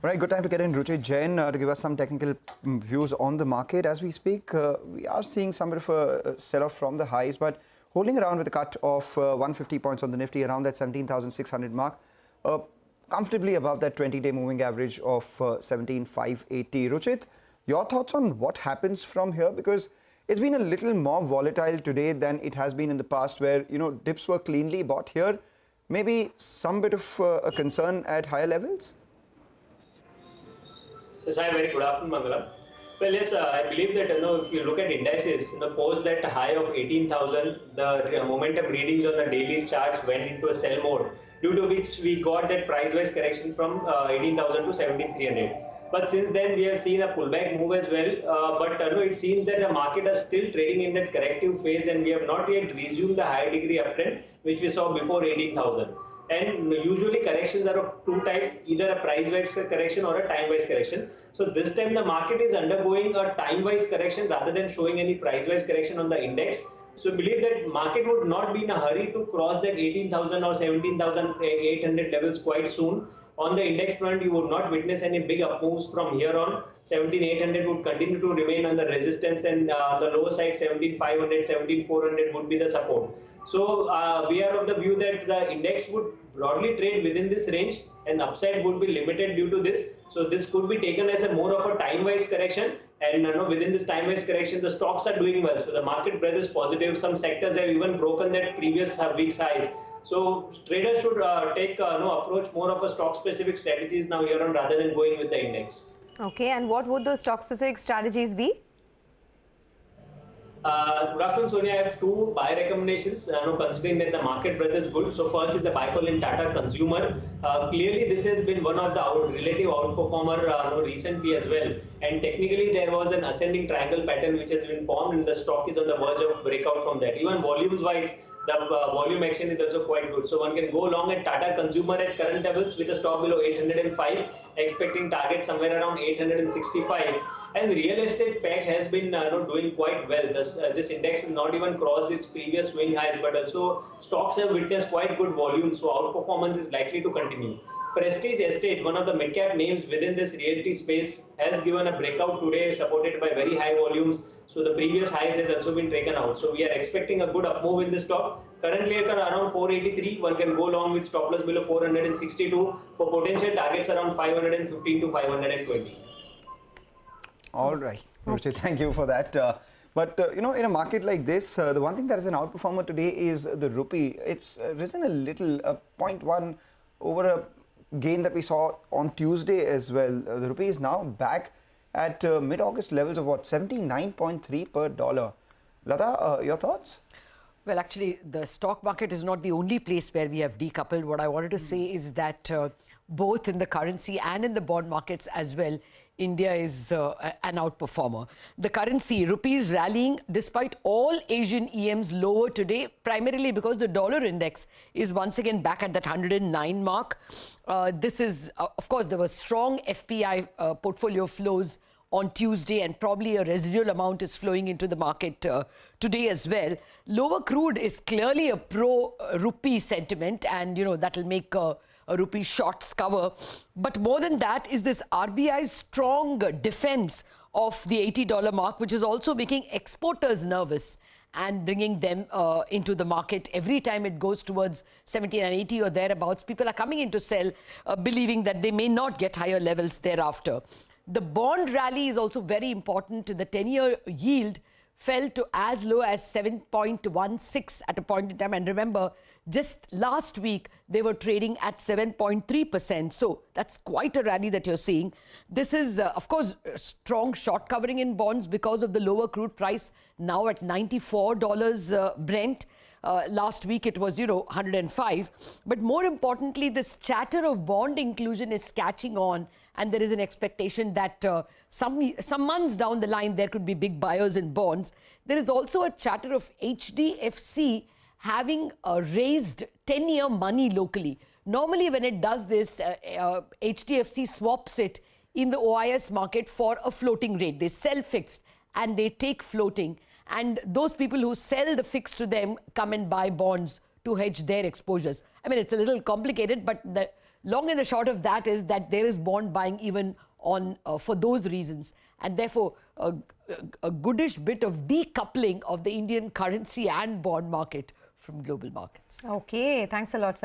Right, good time to get in Ruchit Jain to give us some technical views on the market. As we speak, we are seeing some bit of a sell-off from the highs, but holding around with a cut of 150 points on the Nifty, around that 17,600 mark, comfortably above that 20-day moving average of 17,580. Ruchit, your thoughts on what happens from here? Because it's been a little more volatile today than it has been in the past, where, you know, dips were cleanly bought here. Maybe some bit of a concern at higher levels? Yes, hi, very good afternoon, Mangalam. Well, yes, I believe that, if you look at indices, post that high of 18,000, the momentum readings on the daily charts went into a sell mode, due to which we got that price-wise correction from 18,000 to 17,300. But since then, we have seen a pullback move as well. But it seems that the market is still trading in that corrective phase, and we have not yet resumed the high degree uptrend which we saw before 18,000. And usually corrections are of two types, either a price-wise correction or a time-wise correction. So this time the market is undergoing a time-wise correction rather than showing any price-wise correction on the index. So I believe that market would not be in a hurry to cross that 18,000 or 17,800 levels quite soon. On the index front, you would not witness any big up moves from here on. 17,800 would continue to remain on the resistance, and the lower side 17,500, 17,400 would be the support. So we are of the view that the index would broadly trade within this range, and upside would be limited due to this. So this could be taken as a more of a time-wise correction, and within this time-wise correction, the stocks are doing well. So the market breadth is positive. Some sectors have even broken that previous week's highs. So traders should approach more of a stock-specific strategies now here on rather than going with the index. Okay, and what would those stock-specific strategies be? Good afternoon, Sonia. I have two buy recommendations, considering that the market breadth is good. So first is a buy call in Tata Consumer. Clearly, this has been one of the relative outperformer recently as well. And technically, there was an ascending triangle pattern which has been formed, and the stock is on the verge of breakout from that. Even volumes-wise, the volume action is also quite good. So one can go long at Tata Consumer at current levels with a stop below 805, expecting target somewhere around 865. And real estate pack has been doing quite well. This index has not even crossed its previous swing highs, but also stocks have witnessed quite good volume, so outperformance is likely to continue. Prestige Estate, one of the mid-cap names within this realty space, has given a breakout today, supported by very high volumes. So the previous highs has also been taken out. So we are expecting a good up move in this stock. Currently at around 483, one can go long with stop loss below 462 for potential targets around 515 to 520. All right, Ruchit, thank you for that. But in a market like this, the one thing that is an outperformer today is the rupee. It's risen a little, 0.1 over a gain that we saw on Tuesday as well. The rupee is now back at mid-August levels of what, 79.3 per dollar. Lata, your thoughts? Well, actually, the stock market is not the only place where we have decoupled. What I wanted to say is that both in the currency and in the bond markets as well, India is an outperformer. The currency, rupees rallying despite all Asian EMs lower today, primarily because the dollar index is once again back at that 109 mark. This is, of course, there were strong FPI portfolio flows on Tuesday, and probably a residual amount is flowing into the market today as well. Lower crude is clearly a pro-rupee sentiment, and that will make a rupee shorts cover. But more than that is this RBI's strong defense of the $80 mark, which is also making exporters nervous and bringing them into the market. Every time it goes towards 79, 80 or thereabouts, people are coming in to sell, believing that they may not get higher levels thereafter. The bond rally is also very important. The 10-year yield fell to as low as 7.16 at a point in time. And remember, just last week, they were trading at 7.3%. So that's quite a rally that you're seeing. This is, of course, strong short covering in bonds because of the lower crude price, now at $94 Brent. Last week it was, 105. But more importantly, this chatter of bond inclusion is catching on, and there is an expectation that some months down the line there could be big buyers in bonds. There is also a chatter of HDFC having raised 10-year money locally. Normally when it does this, HDFC swaps it in the OIS market for a floating rate. They sell fixed and they take floating. And those people who sell the fixed to them come and buy bonds to hedge their exposures. I mean, it's a little complicated, but long and the short of that is that there is bond buying even on for those reasons, and therefore a goodish bit of decoupling of the Indian currency and bond market from global markets. Okay, thanks a lot for